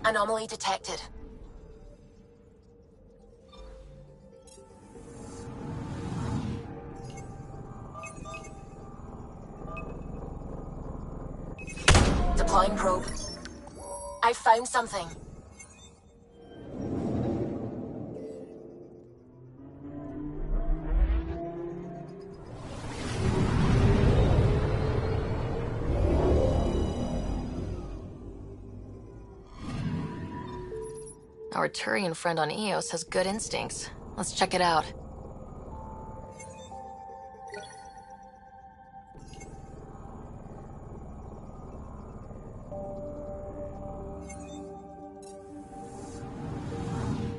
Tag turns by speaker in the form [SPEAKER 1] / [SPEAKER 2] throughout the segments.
[SPEAKER 1] Anomaly detected. Deploying probe. I found something.
[SPEAKER 2] Our Turian friend on Eos has good instincts. Let's check it out.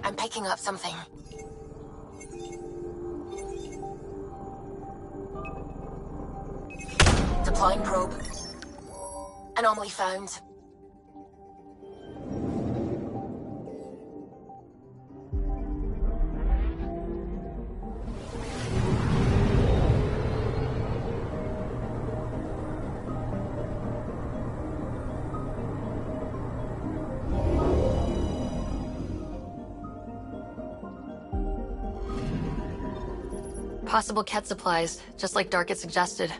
[SPEAKER 1] I'm picking up something. Deploying probe. Anomaly found.
[SPEAKER 2] Possible Ket supplies, just like Dark had suggested.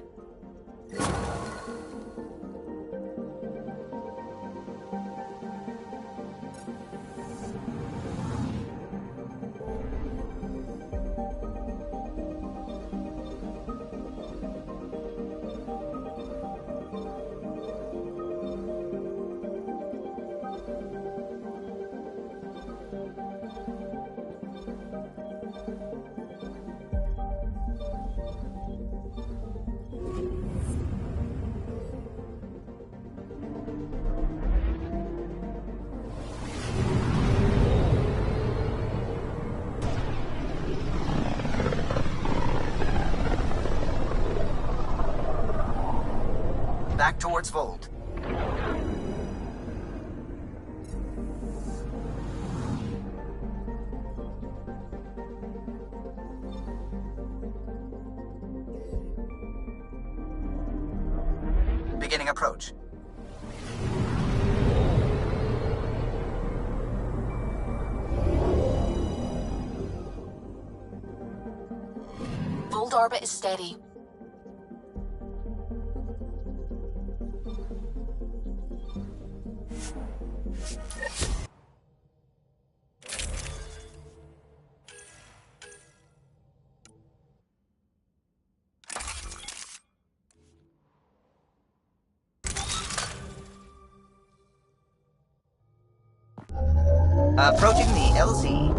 [SPEAKER 3] Back towards Vold. Beginning approach.
[SPEAKER 1] Vold orbit is steady.
[SPEAKER 3] Approaching the LZ.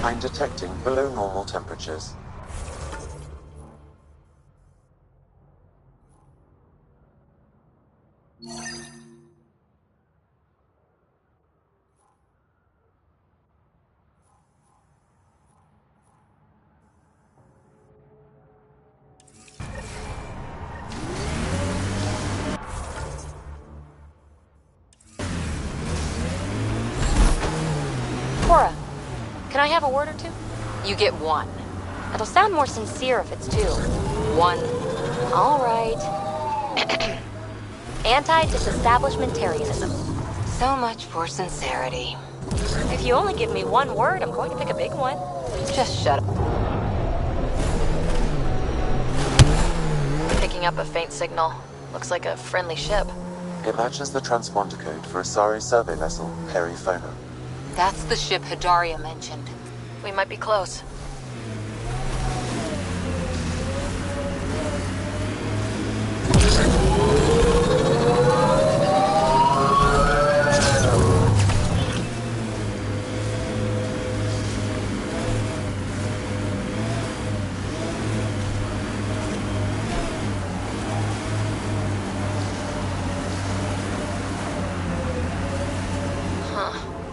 [SPEAKER 4] I'm detecting below normal temperatures.
[SPEAKER 5] Cora, can I have a word or two? You get one. It'll sound more sincere if it's two. One. All right. Anti-disestablishmentarianism. So much for sincerity. If you only give me one word, I'm going to pick a big one. Just shut up.
[SPEAKER 2] Picking up a faint signal. Looks like a friendly ship.
[SPEAKER 4] It matches the transponder code for Asari survey vessel, Perifona.
[SPEAKER 5] That's the ship Hidaria mentioned.
[SPEAKER 2] We might be close.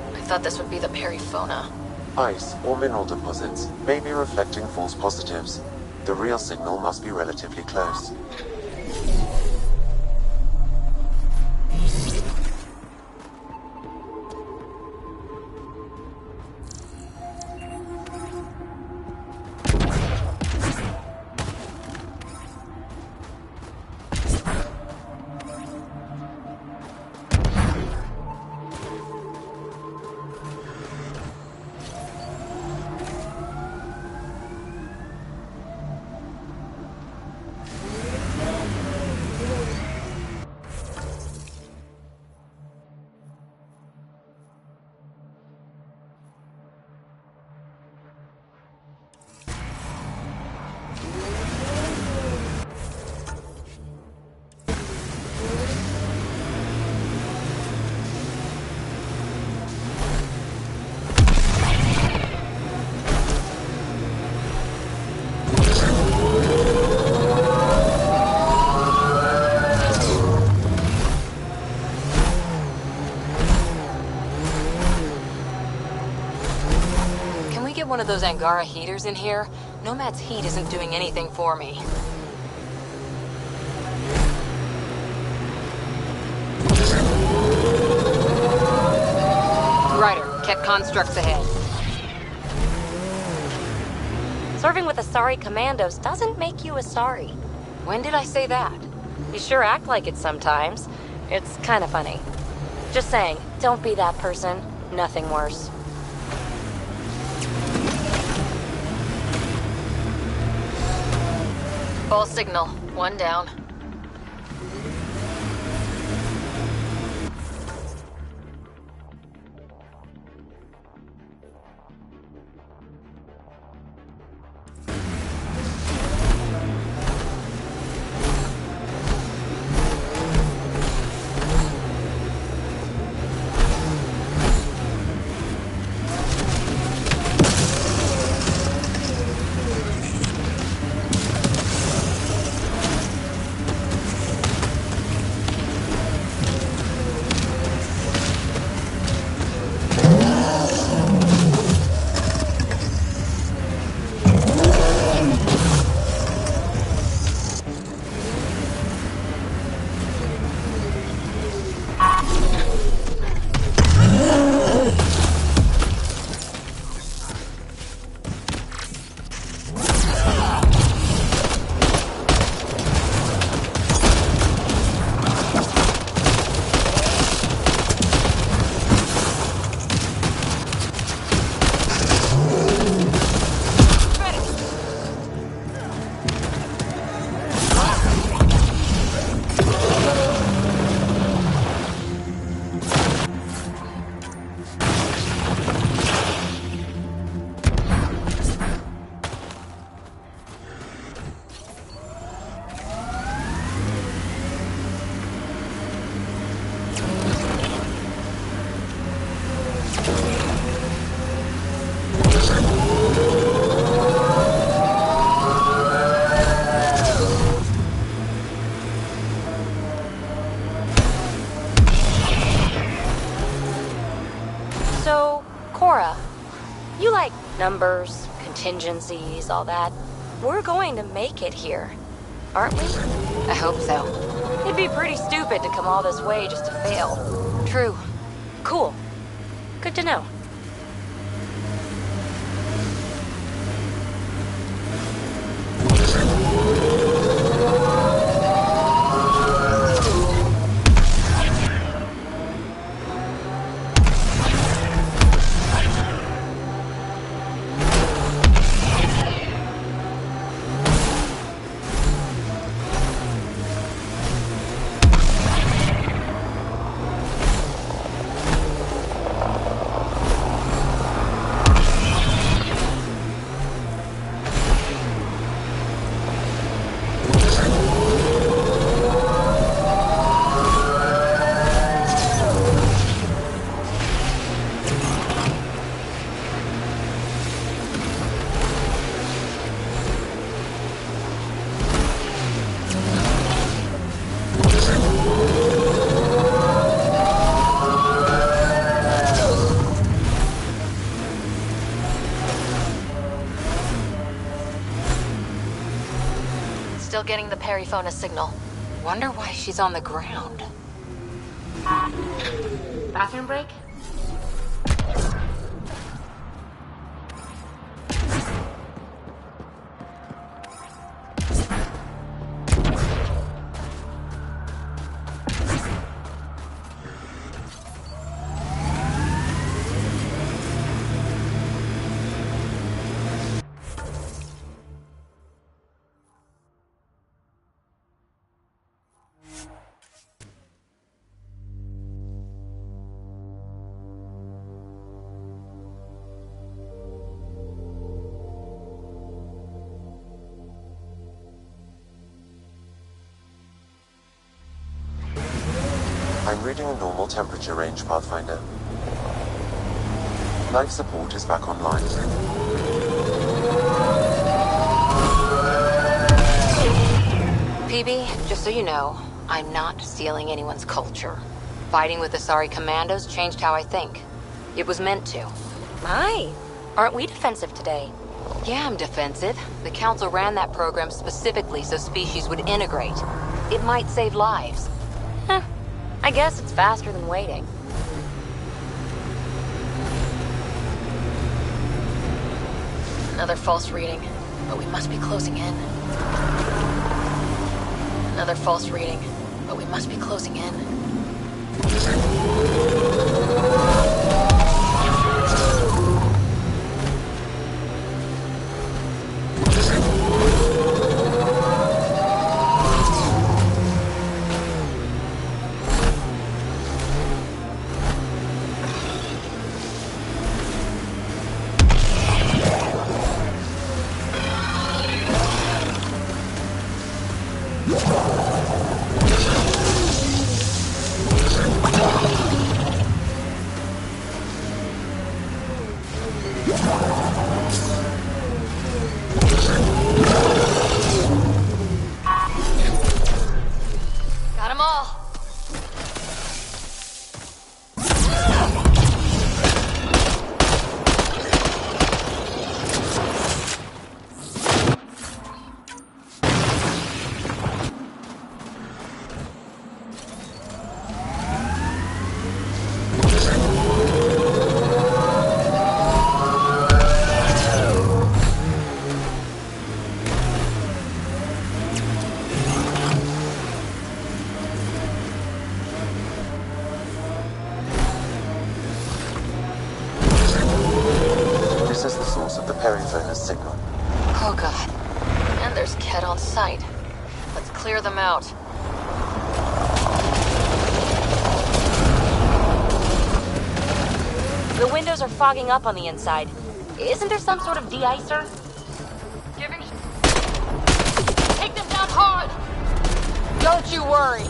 [SPEAKER 2] I thought this would be the Perifona.
[SPEAKER 4] Ice or mineral deposits may be reflecting false positives. The real signal must be relatively close.
[SPEAKER 5] One of those Angara heaters in here? Nomad's heat isn't doing anything for me. Ryder, Ket constructs ahead. Serving with Asari commandos doesn't make you Asari. When did I say that? You sure act like it sometimes. It's kind of funny. Just saying, don't be that person. Nothing worse.
[SPEAKER 2] False signal. One down.
[SPEAKER 5] Numbers, contingencies, all that. We're going to make it here, aren't we? I hope so. It'd be pretty stupid to come all this way just to fail. True. Cool. Good to know.
[SPEAKER 2] Still getting the periphonus signal.
[SPEAKER 5] Wonder why she's on the ground.
[SPEAKER 2] Bathroom break?
[SPEAKER 4] I'm reading a normal temperature range, Pathfinder. Life support is back online.
[SPEAKER 5] PB, just so you know, I'm not stealing anyone's culture. Fighting with the Asari commandos changed how I think. It was meant to. My, aren't we defensive today? Yeah, I'm defensive. The Council ran that program specifically so species would integrate. It might save lives. Huh. I guess it's faster than waiting.
[SPEAKER 2] Another false reading, but we must be closing in. Another false reading, but we must be closing in. Got 'em all.
[SPEAKER 4] This is the source of the periphonus signal.
[SPEAKER 5] Oh god.
[SPEAKER 2] And there's Ket on site. Let's clear them out.
[SPEAKER 5] The windows are fogging up on the inside. Isn't there some sort of de-icer?
[SPEAKER 2] Giving... Take them down hard!
[SPEAKER 5] Don't you worry.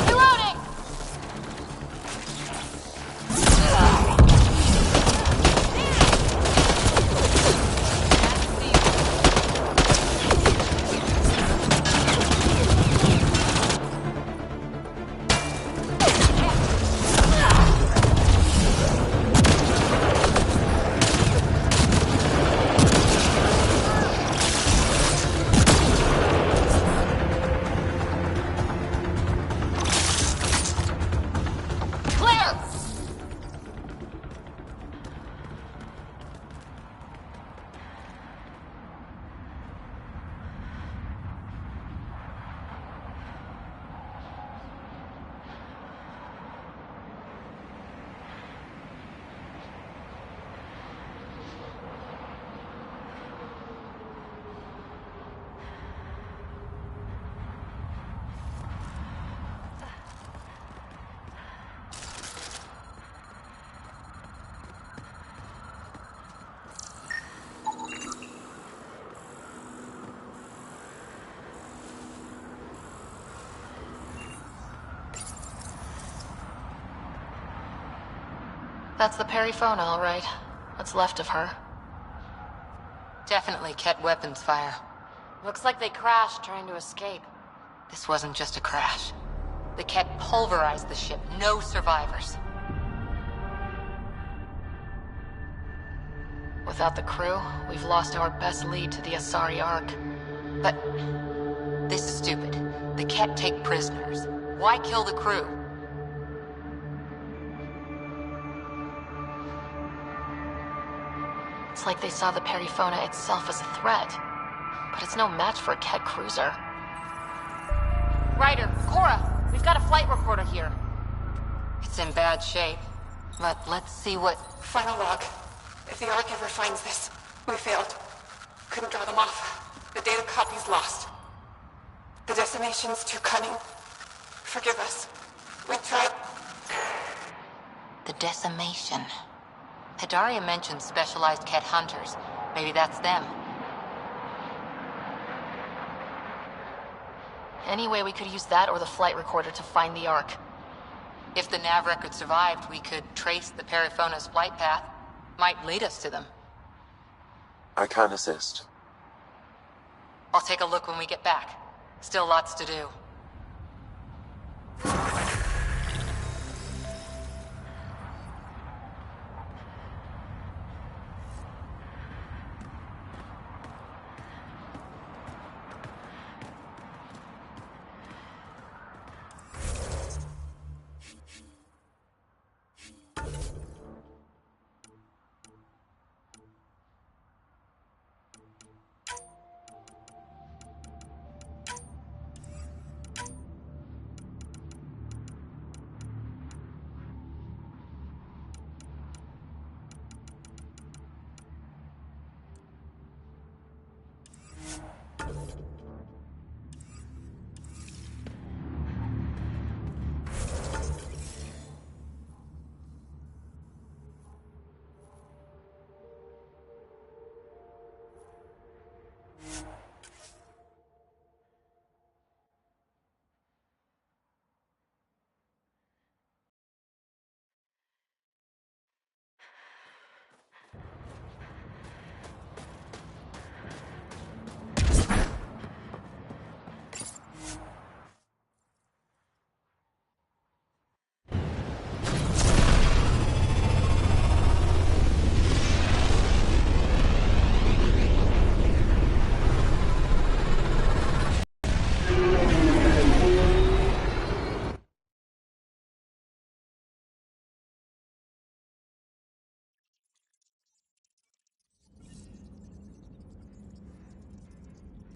[SPEAKER 2] Reloading! That's the periphone, all right. What's left of her.
[SPEAKER 5] Definitely Ket weapons fire.
[SPEAKER 2] Looks like they crashed trying to escape.
[SPEAKER 5] This wasn't just a crash. The Ket pulverized the ship. No survivors.
[SPEAKER 2] With Without the crew, we've lost our best lead to the Asari Ark.
[SPEAKER 5] But this is stupid. The Ket take prisoners. Why kill the crew?
[SPEAKER 2] It's like they saw the Perifona itself as a threat. But it's no match for a Ket cruiser.
[SPEAKER 6] Ryder, Cora, we've got a flight recorder here.
[SPEAKER 5] It's in bad shape. But let's see what...
[SPEAKER 7] Final log. If the Ark ever finds this, we failed. Couldn't draw them off. The data copy's lost. The decimation's too cunning. Forgive us. We tried...
[SPEAKER 5] The decimation. Hidaria mentioned specialized Ket hunters. Maybe that's them.
[SPEAKER 2] Anyway, we could use that or the flight recorder to find the Ark.
[SPEAKER 5] If the nav record survived, we could trace the Perifona's flight path. Might lead us to them.
[SPEAKER 4] I can assist.
[SPEAKER 5] I'll take a look when we get back. Still lots to do.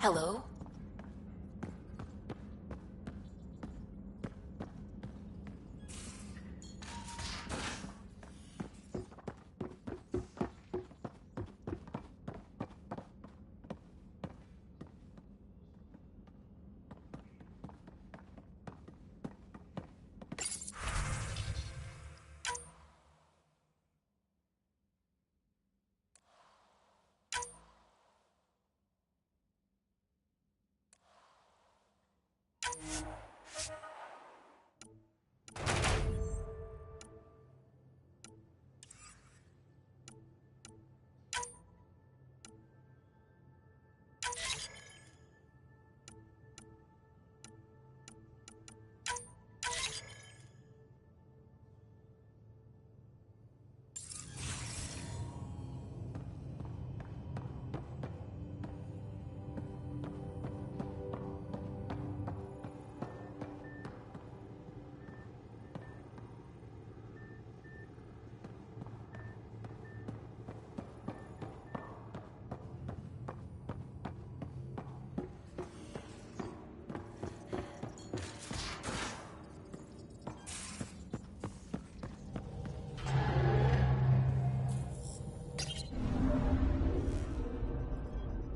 [SPEAKER 1] Hello?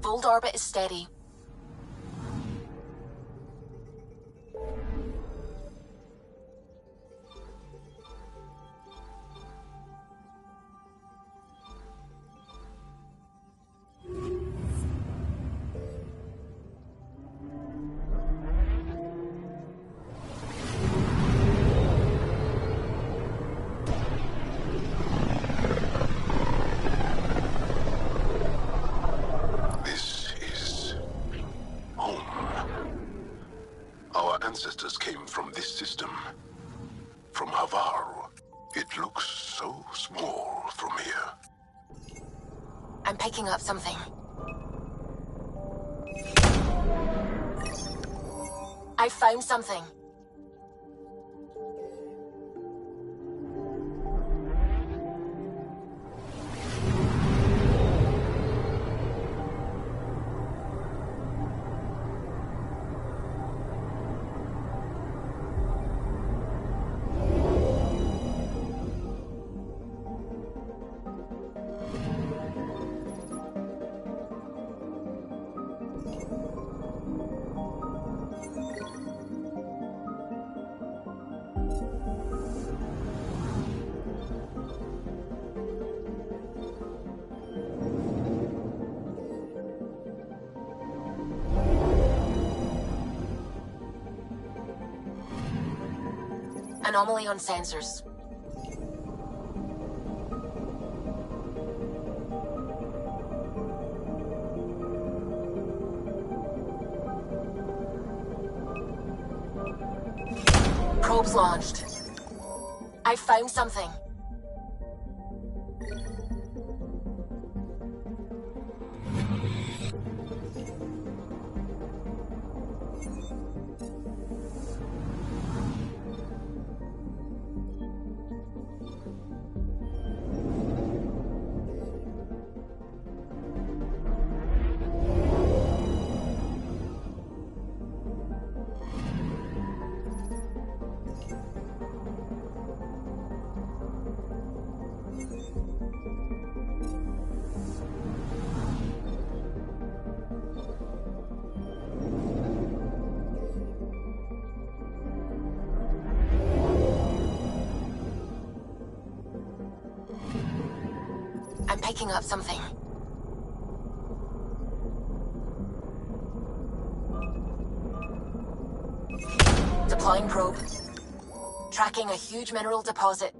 [SPEAKER 1] Fold orbit is steady.
[SPEAKER 8] This is
[SPEAKER 1] I'm picking up something. I found something. Anomaly on sensors. Probes launched. I found something. I'm picking up something. Deploying probe. Tracking a huge mineral deposit.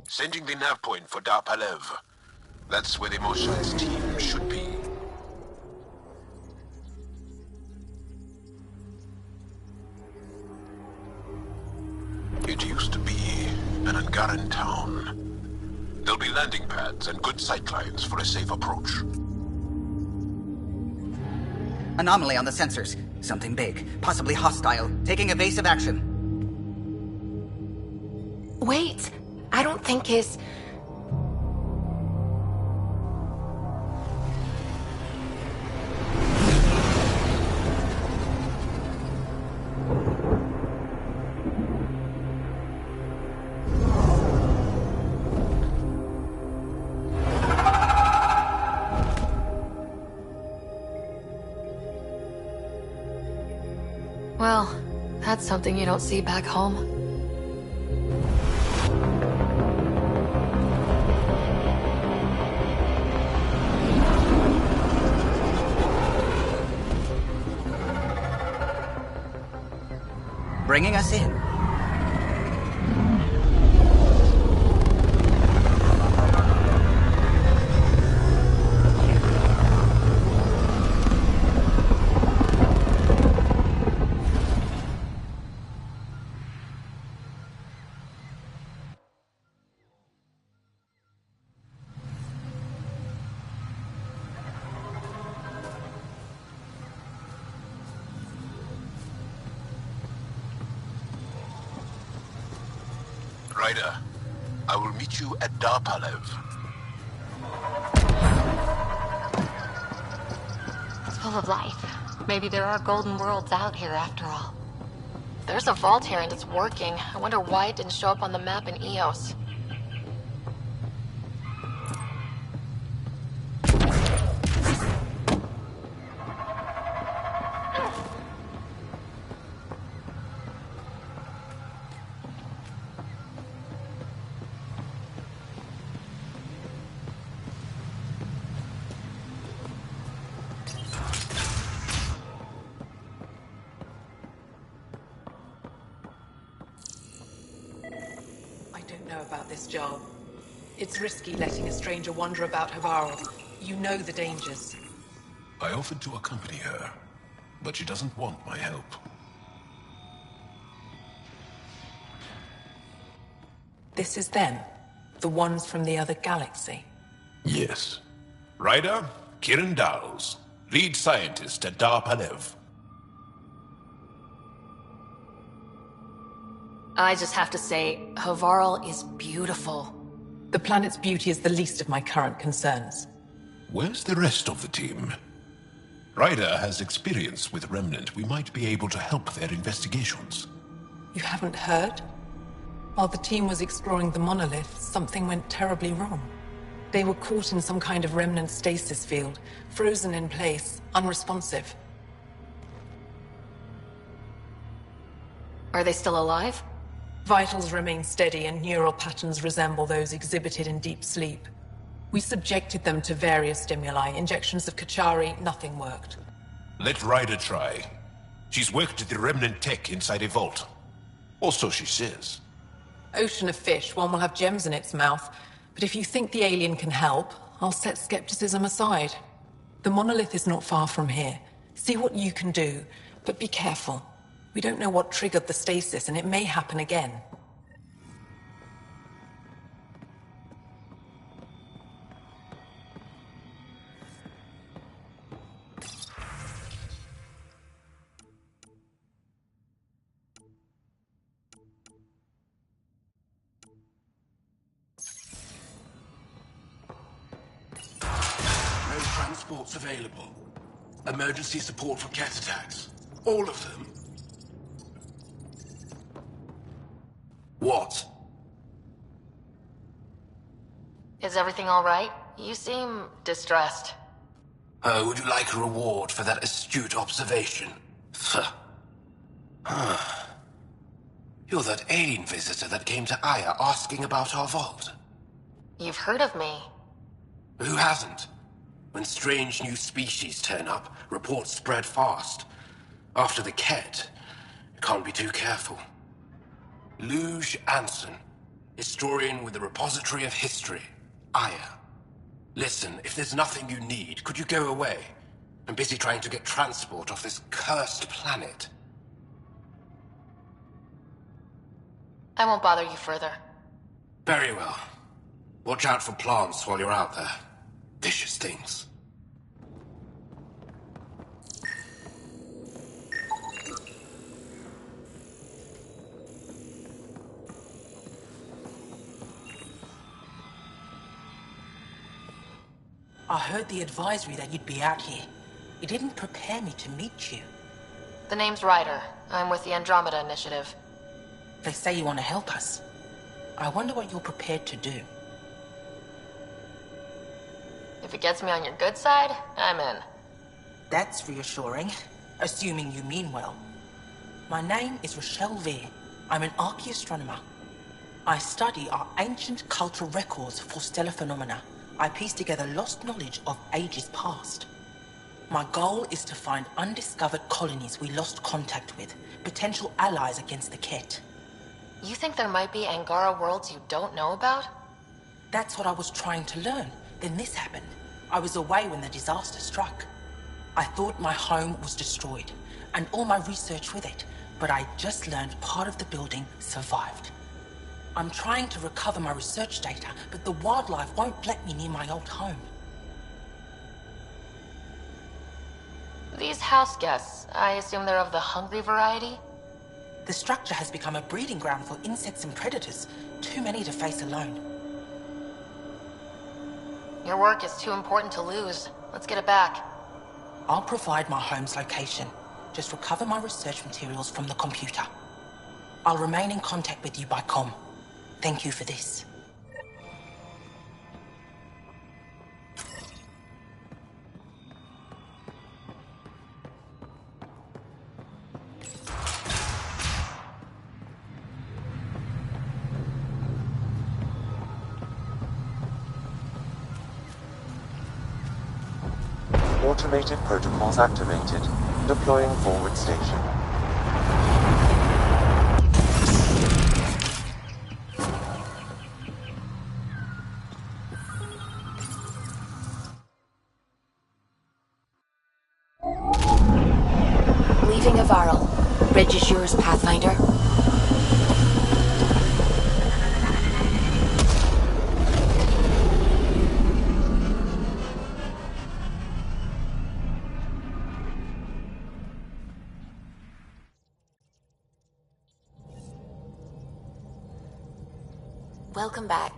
[SPEAKER 8] Sending the nav point for Darpalev. That's where the Mosha's team should be. It used to be an Angaran town. There'll be landing pads and good sightlines for a safe approach.
[SPEAKER 3] Anomaly on the sensors. Something big, possibly hostile, taking evasive action.
[SPEAKER 2] Wait, I don't think his... Well, that's something you don't see back home.
[SPEAKER 3] Bringing us in.
[SPEAKER 8] Ryder, I will meet you at Darpalev.
[SPEAKER 2] It's full of life. Maybe there are golden worlds out here after all. There's a vault here and it's working. I wonder why it didn't show up on the map in EOS.
[SPEAKER 9] about this, Joel. It's risky letting a stranger wander about Havarl. You know the dangers.
[SPEAKER 8] I offered to accompany her, but she doesn't want my help.
[SPEAKER 9] This is them? The ones from the other galaxy?
[SPEAKER 8] Yes. Ryder, Kiran Dowles, lead scientist at Dar Palev.
[SPEAKER 5] I just have to say, Havarl is beautiful.
[SPEAKER 9] The planet's beauty is the least of my current concerns.
[SPEAKER 8] Where's the rest of the team? Ryder has experience with Remnant. We might be able to help their investigations.
[SPEAKER 9] You haven't heard? While the team was exploring the monolith, something went terribly wrong. They were caught in some kind of remnant stasis field, frozen in place, unresponsive.
[SPEAKER 5] Are they still alive?
[SPEAKER 9] Vitals remain steady and neural patterns resemble those exhibited in deep sleep. We subjected them to various stimuli, injections of Kachari, nothing worked.
[SPEAKER 8] Let Ryder try. She's worked at the Remnant tech inside a vault. Or so she says.
[SPEAKER 9] Ocean of fish, one will have gems in its mouth. But if you think the alien can help, I'll set skepticism aside. The monolith is not far from here. See what you can do, but be careful. We don't know what triggered the stasis, and it may happen again.
[SPEAKER 10] No transports available. Emergency support for cat attacks. All of them. What?
[SPEAKER 2] Is everything all right? You seem distressed.
[SPEAKER 10] Would you like a reward for that astute observation? You're that alien visitor that came to Aya asking about our vault.
[SPEAKER 2] You've heard of me.
[SPEAKER 10] Who hasn't? When strange new species turn up, reports spread fast. After the Ket, you can't be too careful. Luge Anson, historian with the Repository of History, Aya. Listen, if there's nothing you need, could you go away? I'm busy trying to get transport off this cursed planet.
[SPEAKER 2] I won't bother you further.
[SPEAKER 10] Very well. Watch out for plants while you're out there. Vicious things.
[SPEAKER 11] I heard the advisory that you'd be out here. It didn't prepare me to meet you.
[SPEAKER 2] The name's Ryder. I'm with the Andromeda Initiative.
[SPEAKER 11] They say you want to help us. I wonder what you're prepared to do.
[SPEAKER 2] If it gets me on your good side, I'm in.
[SPEAKER 11] That's reassuring, assuming you mean well. My name is Rochelle Veer. I'm an archaeoastronomer. I study our ancient cultural records for stellar phenomena. I piece together lost knowledge of ages past. My goal is to find undiscovered colonies we lost contact with, potential allies against the Ket.
[SPEAKER 2] You think there might be Angara worlds you don't know about?
[SPEAKER 11] That's what I was trying to learn. Then this happened. I was away when the disaster struck. I thought my home was destroyed, and all my research with it, but I just learned part of the building survived. I'm trying to recover my research data, but the wildlife won't let me near my old home.
[SPEAKER 2] These house guests, I assume they're of the hungry variety?
[SPEAKER 11] The structure has become a breeding ground for insects and predators, too many to face alone.
[SPEAKER 2] Your work is too important to lose. Let's get it back.
[SPEAKER 11] I'll provide my home's location. Just recover my research materials from the computer. I'll remain in contact with you by comm. Thank you for this.
[SPEAKER 4] Automated protocols activated. Deploying forward station.
[SPEAKER 1] stage is yours, Pathfinder. Welcome back.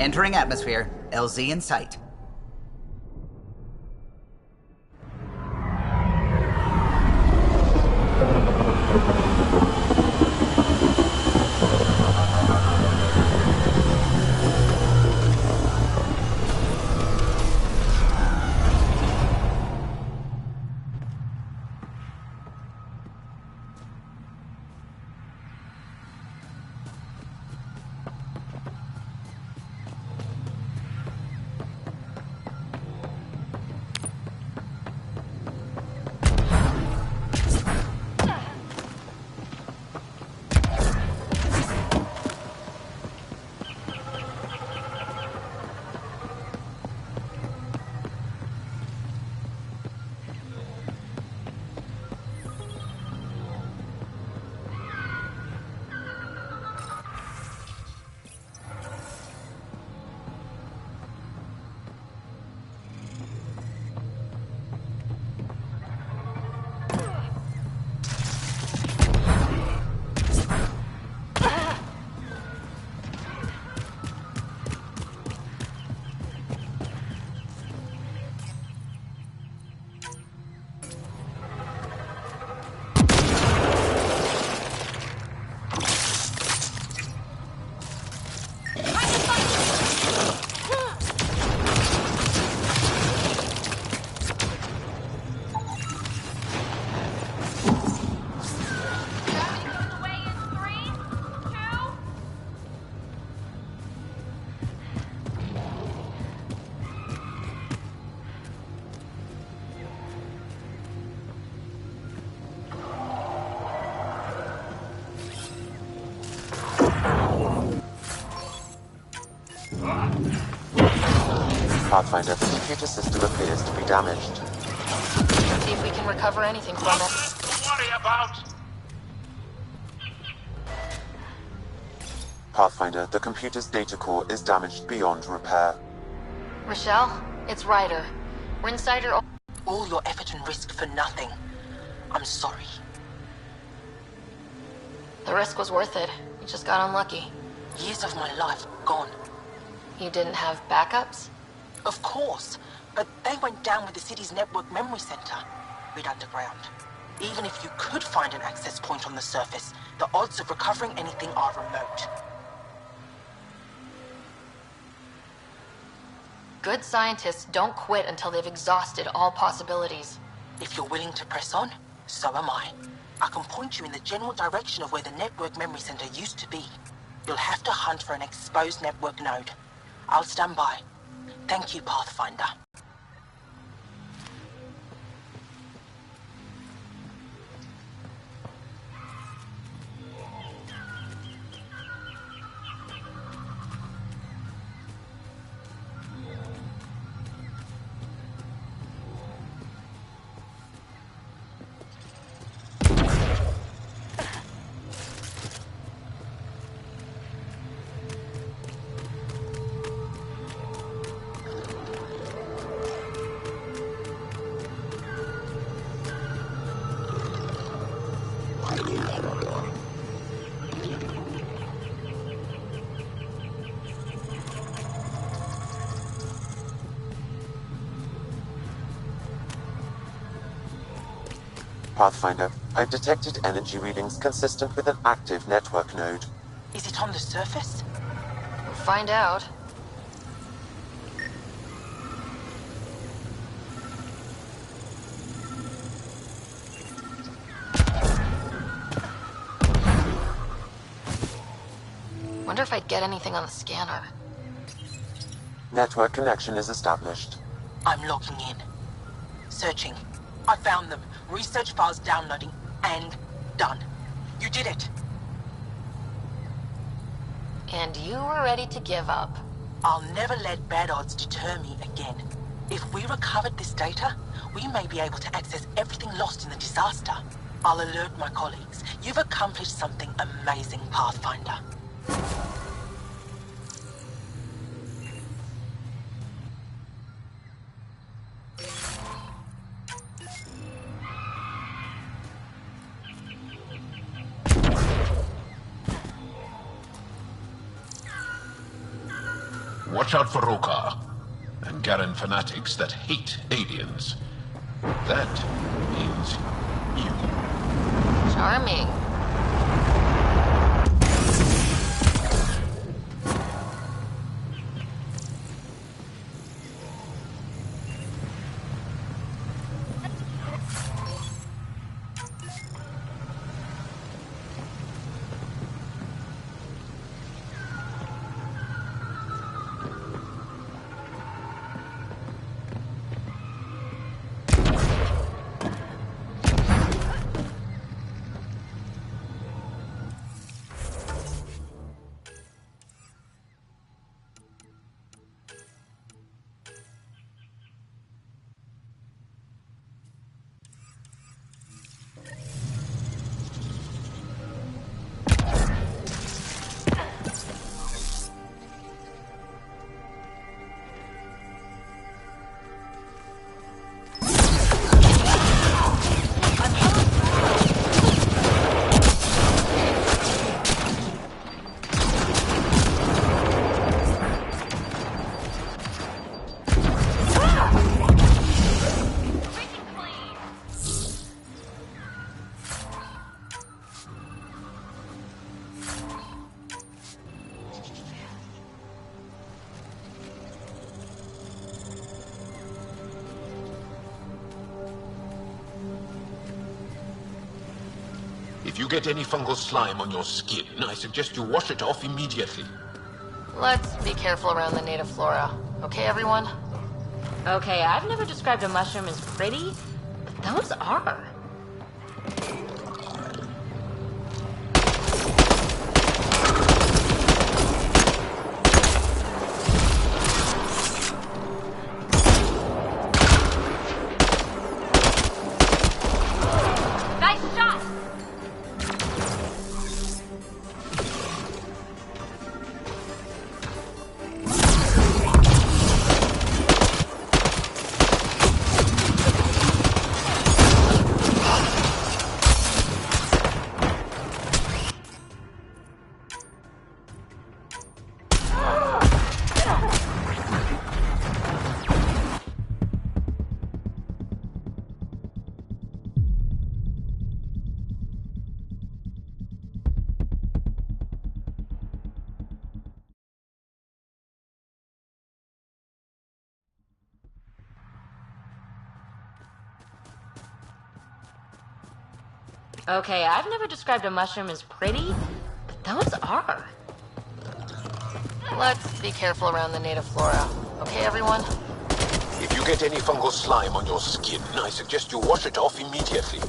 [SPEAKER 3] Entering atmosphere. LZ in sight.
[SPEAKER 4] Pathfinder, the computer system appears to be damaged.
[SPEAKER 2] See if we can recover anything from it.
[SPEAKER 8] To worry about.
[SPEAKER 4] Pathfinder, the computer's data core is damaged beyond repair.
[SPEAKER 2] Rochelle, it's Ryder. We're inside her.
[SPEAKER 11] All your effort and risk for nothing. I'm sorry.
[SPEAKER 2] The risk was worth it. You just got unlucky.
[SPEAKER 11] Years of my life gone.
[SPEAKER 2] You didn't have backups?
[SPEAKER 11] Of course, but they went down with the city's network memory center, buried underground. Even if you could find an access point on the surface, the odds of recovering anything are remote.
[SPEAKER 2] Good scientists don't quit until they've exhausted all possibilities.
[SPEAKER 11] If you're willing to press on, so am I. I can point you in the general direction of where the network memory center used to be. You'll have to hunt for an exposed network node. I'll stand by. Thank you, Pathfinder.
[SPEAKER 4] Pathfinder, I've detected energy readings consistent with an active network node.
[SPEAKER 11] Is it on the surface?
[SPEAKER 2] We'll find out. if I'd get anything on the scanner.
[SPEAKER 4] Network connection is established.
[SPEAKER 11] I'm logging in. Searching. I found them. Research files downloading. And done. You did it.
[SPEAKER 2] And you were ready to give up.
[SPEAKER 11] I'll never let bad odds deter me again. If we recovered this data, we may be able to access everything lost in the disaster. I'll alert my colleagues. You've accomplished something amazing, Pathfinder.
[SPEAKER 8] Watch out for Rokar and Garen fanatics that hate aliens. That means you.
[SPEAKER 2] Charming.
[SPEAKER 8] If you get any fungal slime on your skin, I suggest you wash it off immediately.
[SPEAKER 2] Let's be careful around the native flora. Okay, everyone?
[SPEAKER 6] Okay, I've never described a mushroom as pretty, but those are.
[SPEAKER 2] Nice shot!
[SPEAKER 6] Okay, I've never described a mushroom as pretty, but those are.
[SPEAKER 2] Let's be careful around the native flora. Okay, everyone?
[SPEAKER 8] If you get any fungal slime on your skin, I suggest you wash it off immediately.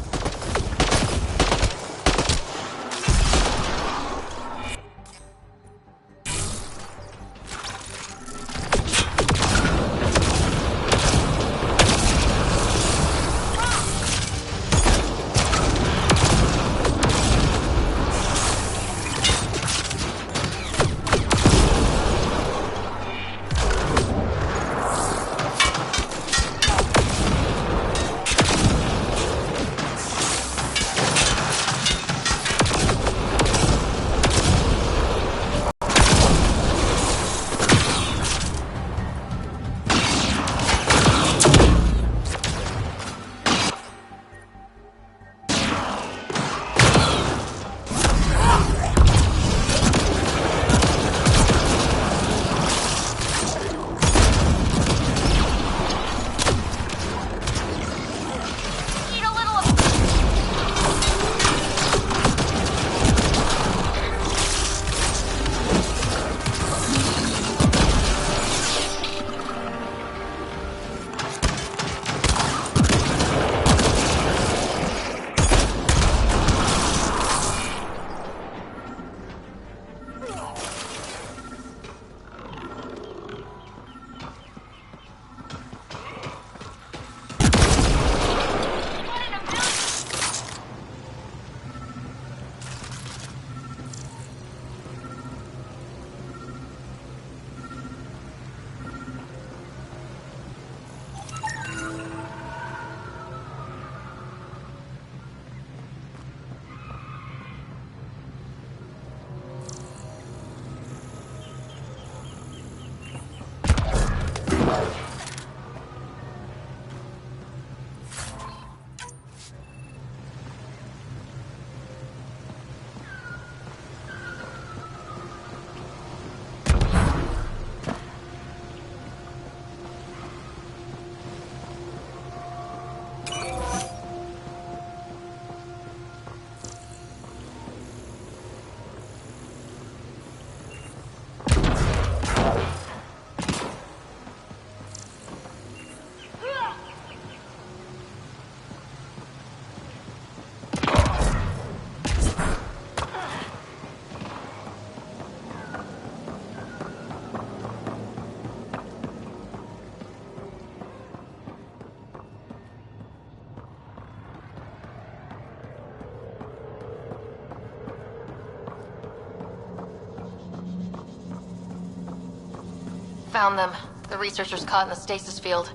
[SPEAKER 2] Found them. The researchers caught in the stasis field.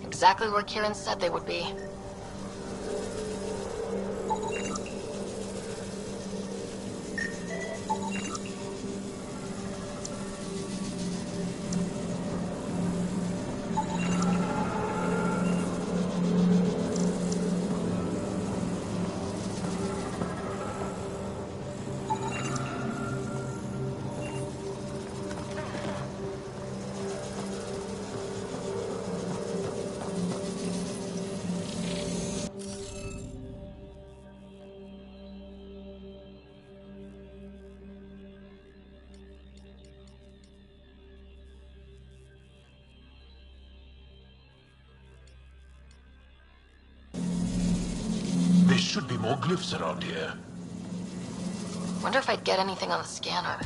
[SPEAKER 2] Exactly where Kieran said they would be.
[SPEAKER 8] There should be more glyphs around here.
[SPEAKER 2] Wonder if I'd get anything on the scanner.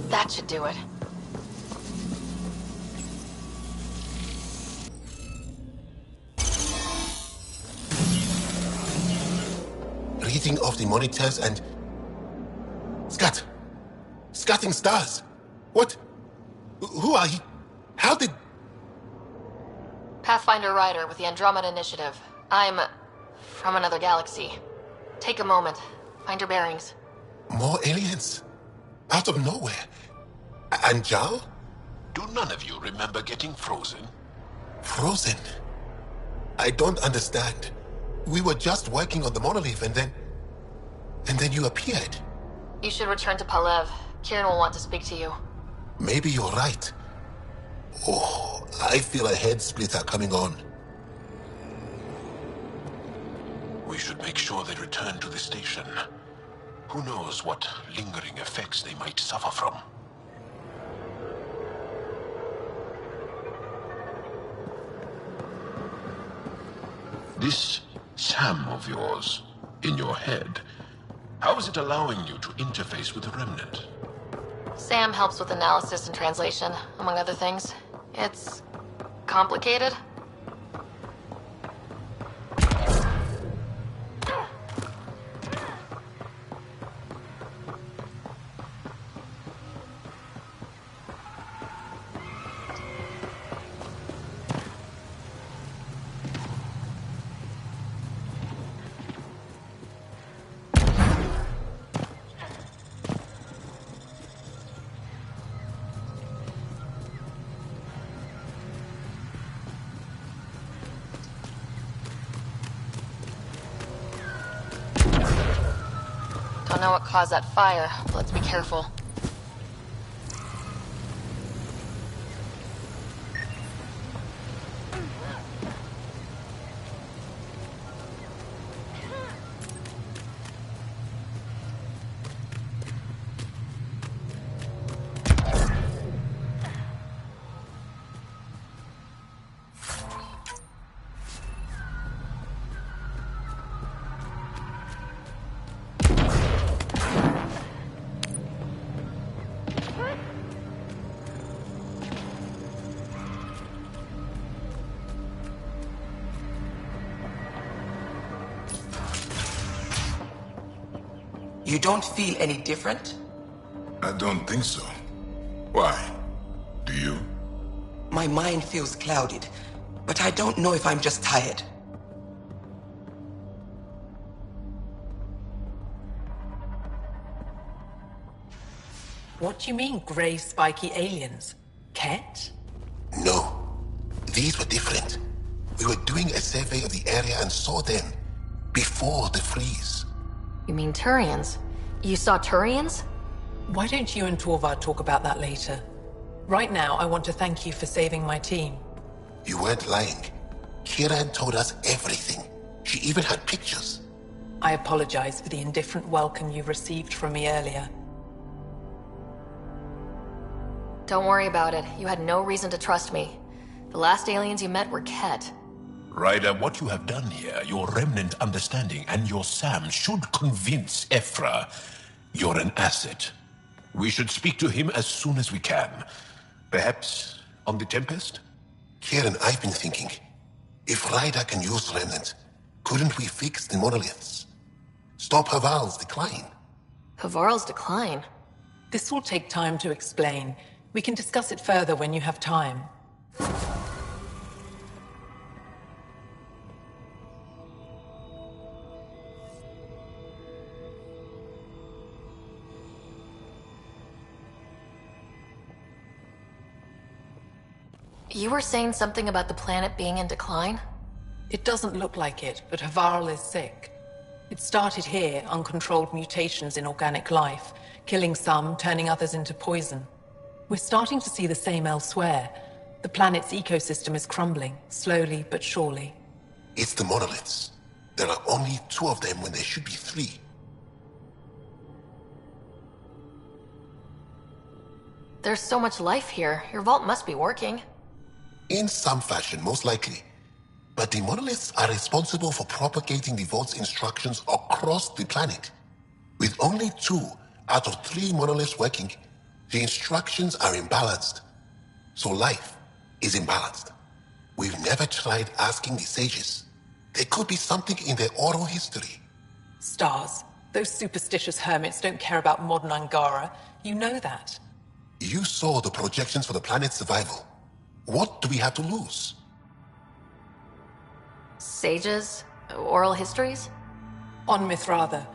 [SPEAKER 2] That should do it.
[SPEAKER 12] Reading off the monitors and... Scatting stars! What? Who are you? How did...
[SPEAKER 2] Pathfinder Rider with the Andromeda Initiative. I'm... from another galaxy. Take a moment. Find your bearings.
[SPEAKER 12] More aliens? Out of nowhere? And Jal?
[SPEAKER 8] Do none of you remember getting frozen?
[SPEAKER 12] Frozen? I don't understand. We were just working on the monolith and then you appeared.
[SPEAKER 2] You should return to Palev. Kieran will want to speak to you.
[SPEAKER 12] Maybe you're right. Oh, I feel a head splitter coming on.
[SPEAKER 8] We should make sure they return to the station. Who knows what lingering effects they might suffer from. This Sam of yours, in your head, how is it allowing you to interface with the Remnant?
[SPEAKER 2] Sam helps with analysis and translation, among other things. It's... complicated. Don't know what caused that fire, but let's be careful.
[SPEAKER 11] You don't feel any different?
[SPEAKER 13] I don't think so. Why? Do you?
[SPEAKER 11] My mind feels clouded, but I don't know if I'm just tired.
[SPEAKER 9] What do you mean, grey spiky aliens? Ket?
[SPEAKER 12] No. These were different. We were doing a survey of the area and saw them. Before the freeze.
[SPEAKER 2] You mean Turians? You saw Turians?
[SPEAKER 9] Why don't you and Torvald talk about that later? Right now, I want to thank you for saving my team.
[SPEAKER 12] You weren't lying. Kieran told us everything. She even had pictures.
[SPEAKER 9] I apologize for the indifferent welcome you received from me earlier.
[SPEAKER 2] Don't worry about it. You had no reason to trust me. The last aliens you met were Ket.
[SPEAKER 8] Ryder, what you have done here, your remnant understanding and your Sam should convince Ephra you're an asset. We should speak to him as soon as we can. Perhaps on the Tempest?
[SPEAKER 12] Kieran, I've been thinking, if Ryder can use Remnant, couldn't we fix the monoliths? Stop Haval's decline?
[SPEAKER 2] Havarl's decline?
[SPEAKER 9] This will take time to explain. We can discuss it further when you have time.
[SPEAKER 2] You were saying something about the planet being in decline?
[SPEAKER 9] It doesn't look like it, but Havarl is sick. It started here, uncontrolled mutations in organic life, killing some, turning others into poison. We're starting to see the same elsewhere. The planet's ecosystem is crumbling, slowly but surely.
[SPEAKER 12] It's the monoliths. There are only 2 of them when there should be 3.
[SPEAKER 2] There's so much life here. Your vault must be working.
[SPEAKER 12] In some fashion, most likely. But the monoliths are responsible for propagating the vault's instructions across the planet. With only 2 out of 3 monoliths working, the instructions are imbalanced. So life is imbalanced. We've never tried asking the sages. There could be something in their oral history.
[SPEAKER 9] Stars. Those superstitious hermits don't care about modern Angara. You know that.
[SPEAKER 12] You saw the projections for the planet's survival. What do we have to lose?
[SPEAKER 2] Sages? Oral histories?
[SPEAKER 9] On Mithratha,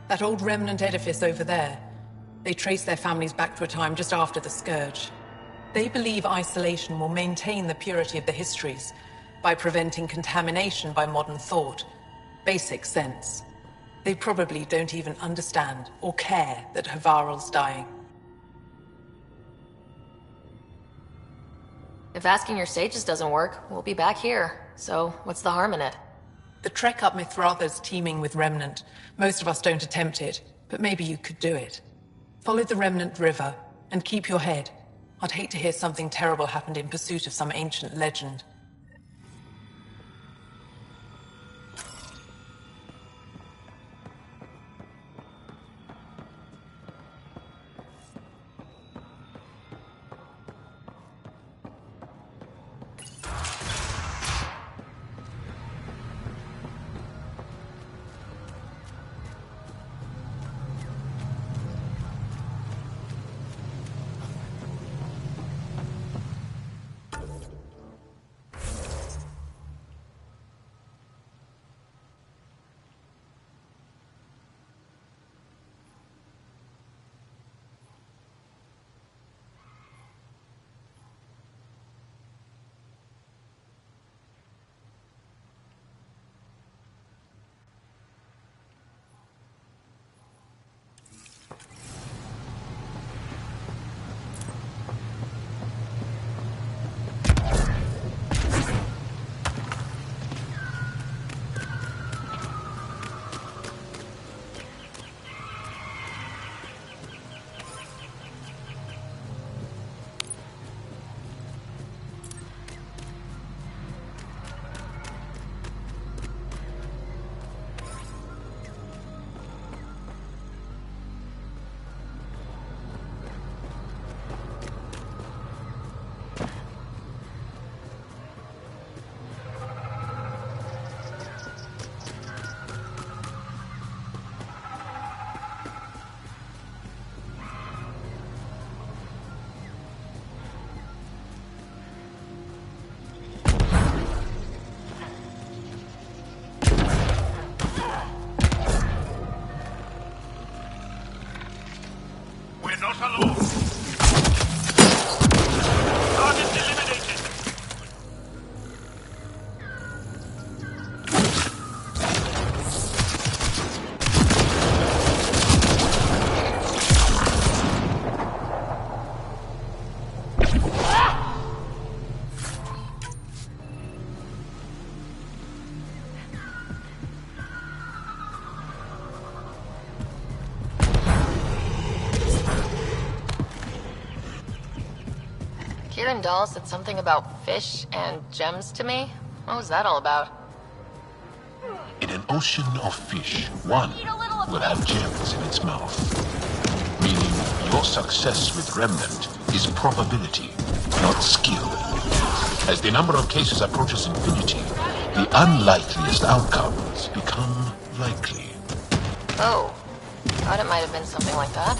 [SPEAKER 9] that old remnant edifice over there. They trace their families back to a time just after the Scourge. They believe isolation will maintain the purity of the histories by preventing contamination by modern thought. Basic sense. They probably don't even understand or care that Havarl's dying.
[SPEAKER 2] If asking your sages doesn't work, we'll be back here. So, what's the harm in it?
[SPEAKER 9] The trek up Mithratha's teeming with Remnant. Most of us don't attempt it, but maybe you could do it. Follow the Remnant River, and keep your head. I'd hate to hear something terrible happened in pursuit of some ancient legend.
[SPEAKER 2] Kieran Dahl said something about fish and gems to me. What was that all about?
[SPEAKER 8] In an ocean of fish, one will have gems in its mouth. Meaning Your success with Remnant is probability, not skill. As the number of cases approaches infinity, the unlikeliest outcomes become likely.
[SPEAKER 2] Oh, thought it might have been something like that.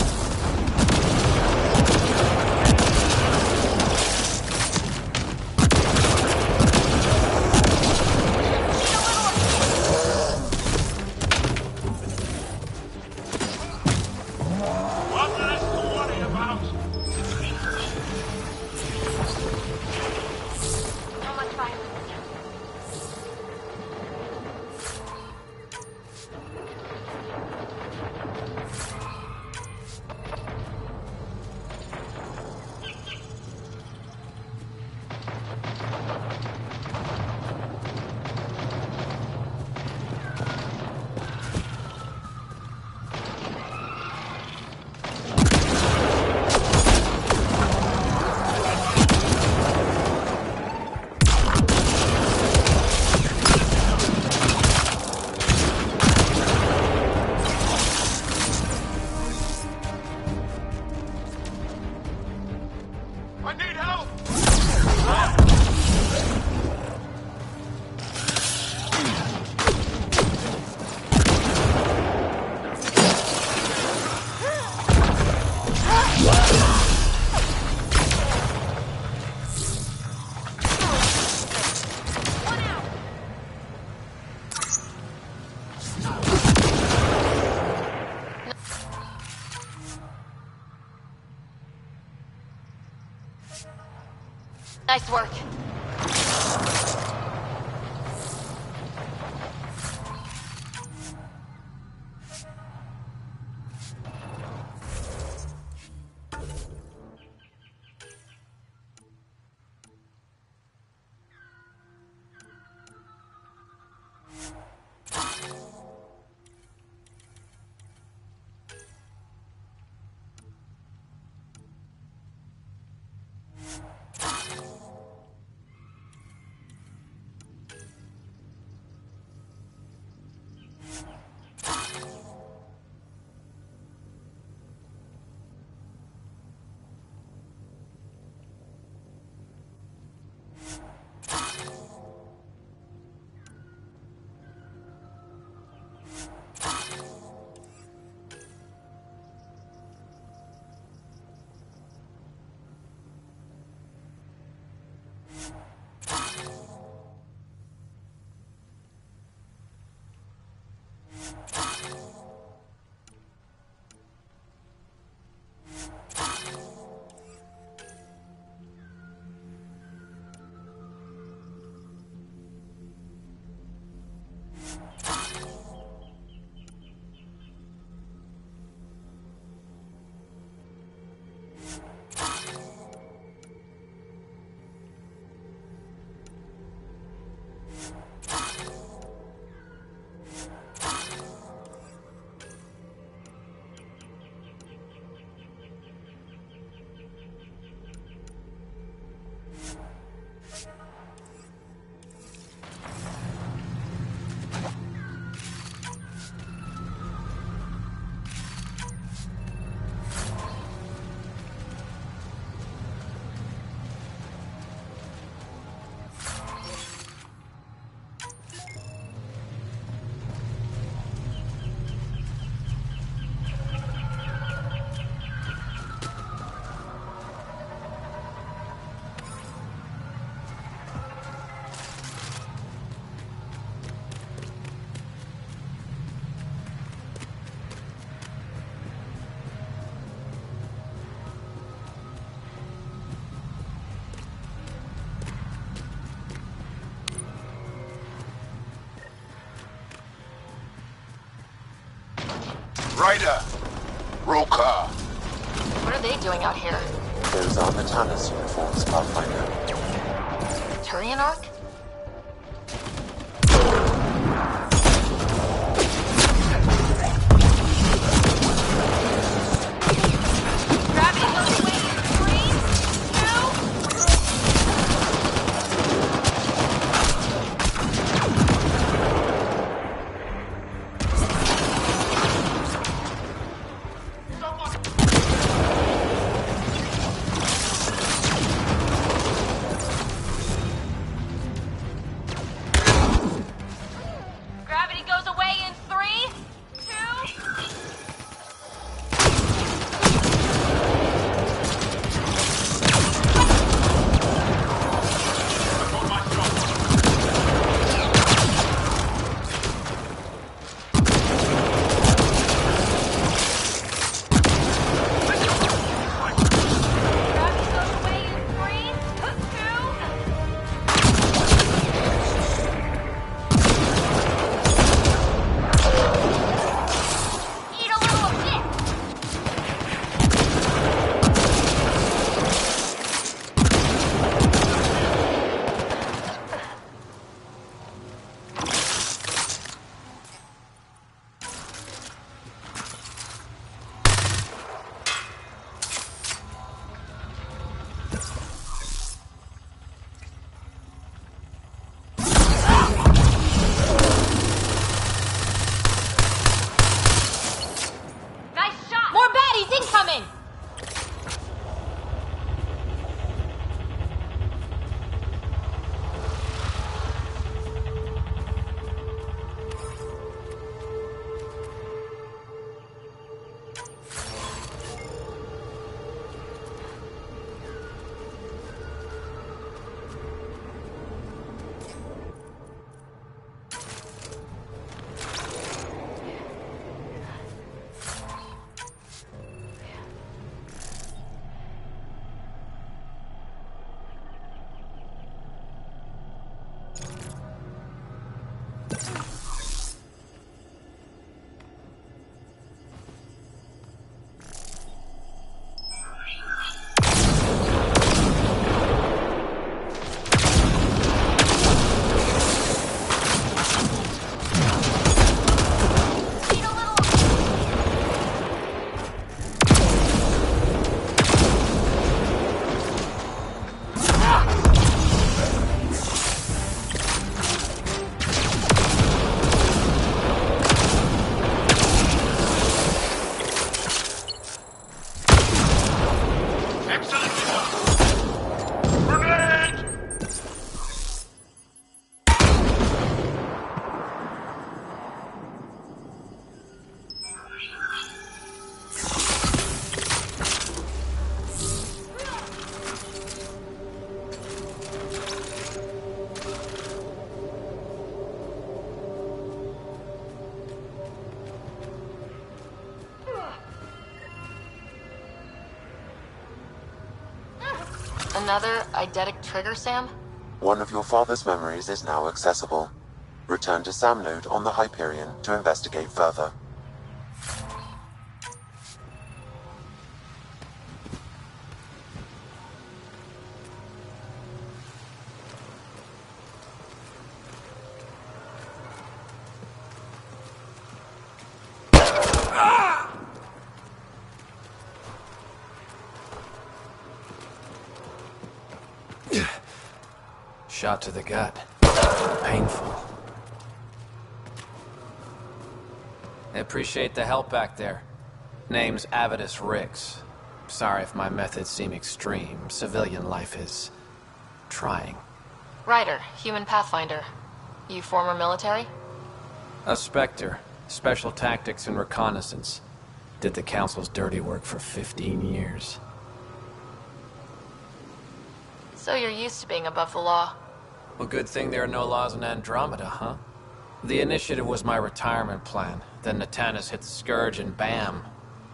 [SPEAKER 2] Nice work.
[SPEAKER 8] Ryder! Roka!
[SPEAKER 2] What are they doing out here?
[SPEAKER 4] Those are Metallis uniforms, Pathfinder.
[SPEAKER 2] Turian Arc? Another eidetic trigger, Sam?
[SPEAKER 4] One of your father's memories is now accessible. Return to Sam Node on the Hyperion to investigate further.
[SPEAKER 14] Shot to the gut. Painful. I appreciate the help back there. Name's Avidus Rix. Sorry if my methods seem extreme. Civilian life is trying.
[SPEAKER 2] Ryder, human pathfinder. You former military?
[SPEAKER 14] A Spectre. Special tactics and reconnaissance. Did the Council's dirty work for 15 years.
[SPEAKER 2] So you're used to being above the law.
[SPEAKER 14] Well, good thing there are no laws in Andromeda, huh? The initiative was my retirement plan. Then Natanus hit the Scourge and bam,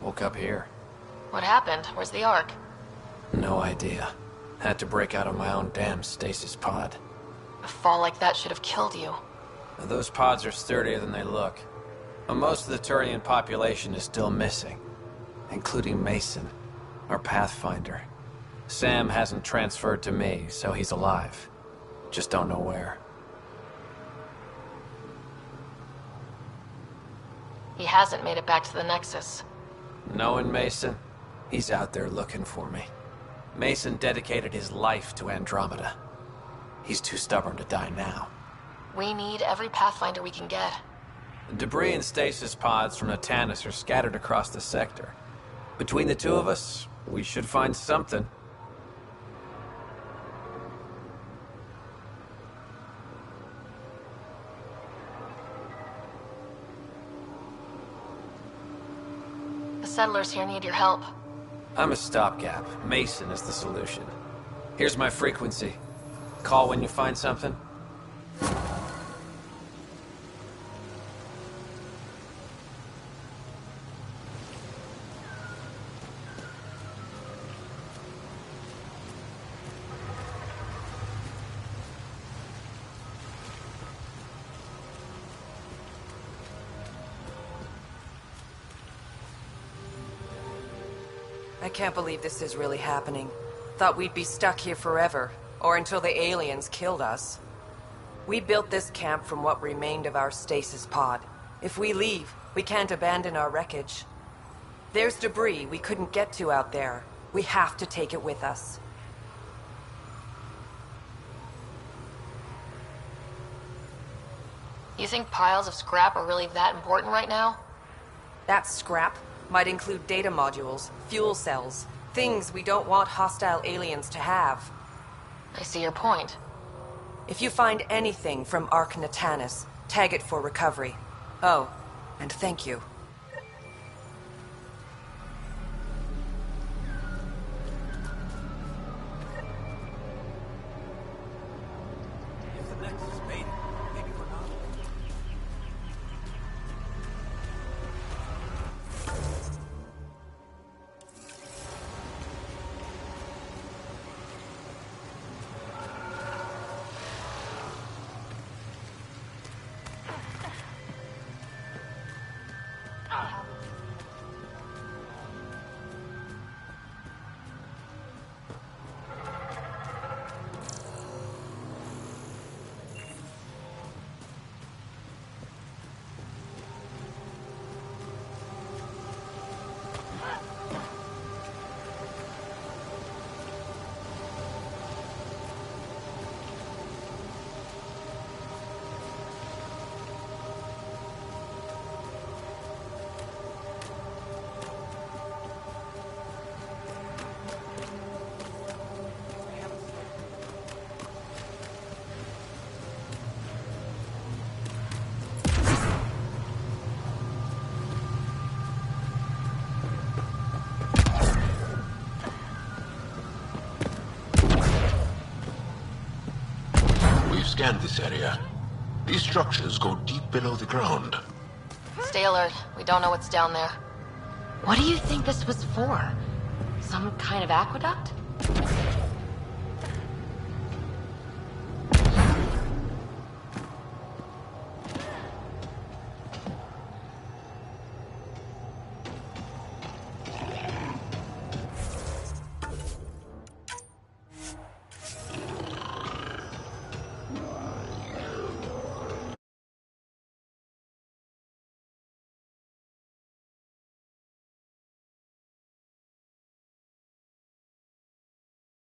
[SPEAKER 14] woke up here.
[SPEAKER 2] What happened? Where's the Ark?
[SPEAKER 14] No idea. Had to break out of my own damn stasis pod.
[SPEAKER 2] A fall like that should have killed you.
[SPEAKER 14] Those pods are sturdier than they look. But most of the Turian population is still missing, including Mason, our Pathfinder. Sam hasn't transferred to me, so he's alive. Just don't know where.
[SPEAKER 2] He hasn't made it back to the Nexus.
[SPEAKER 14] Knowing Mason, he's out there looking for me. Mason dedicated his life to Andromeda. He's too stubborn to die now.
[SPEAKER 2] We need every Pathfinder we can get.
[SPEAKER 14] Debris and stasis pods from Natanus are scattered across the sector. Between the two of us, we should find something.
[SPEAKER 2] The settlers here need your help.
[SPEAKER 14] I'm a stopgap. Mason is the solution. Here's my frequency. Call when you find something.
[SPEAKER 15] I can't believe this is really happening. Thought we'd be stuck here forever, or until the aliens killed us. We built this camp from what remained of our stasis pod. If we leave, we can't abandon our wreckage. There's debris we couldn't get to out there. We have to take it with us.
[SPEAKER 2] You think piles of scrap are really that important right now?
[SPEAKER 15] That scrap might include data modules, fuel cells, things we don't want hostile aliens to have.
[SPEAKER 2] I see your point.
[SPEAKER 15] If you find anything from Ark Natanus, tag it for recovery. Oh, and thank you.
[SPEAKER 8] scanned this area. These structures go deep below the ground.
[SPEAKER 2] Stay alert. We don't know what's down there.
[SPEAKER 6] What do you think this was for? Some kind of aqueduct?